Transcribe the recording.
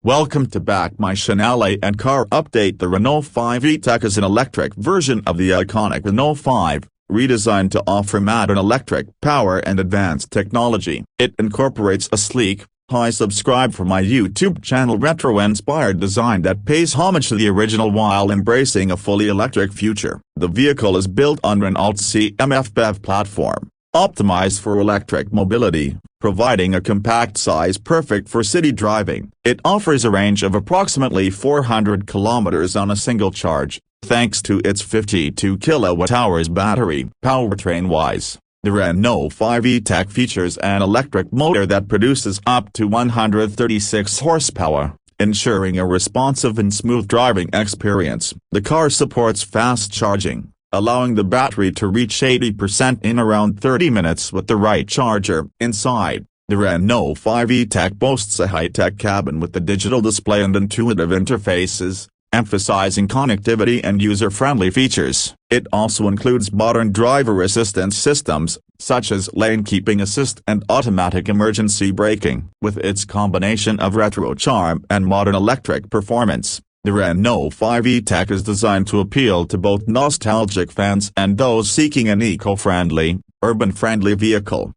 Welcome to Back My Channel and Car Update. The Renault 5 E-Tech is an electric version of the iconic Renault 5, redesigned to offer modern electric power and advanced technology. It incorporates a sleek, subscribe for my YouTube channel retro-inspired design that pays homage to the original while embracing a fully electric future. The vehicle is built on Renault's CMF BEV platform, optimized for electric mobility, providing a compact size perfect for city driving. It offers a range of approximately 400 kilometers on a single charge, thanks to its 52 kWh battery. Powertrain-wise, the Renault 5 E-Tech features an electric motor that produces up to 136 horsepower, ensuring a responsive and smooth driving experience. The car supports fast charging, allowing the battery to reach 80% in around 30 minutes with the right charger. Inside, the Renault 5 E-Tech boasts a high-tech cabin with a digital display and intuitive interfaces, emphasizing connectivity and user-friendly features. It also includes modern driver assistance systems, such as lane keeping assist and automatic emergency braking. With its combination of retro charm and modern electric performance, the Renault 5 E-Tech is designed to appeal to both nostalgic fans and those seeking an eco-friendly, urban-friendly vehicle.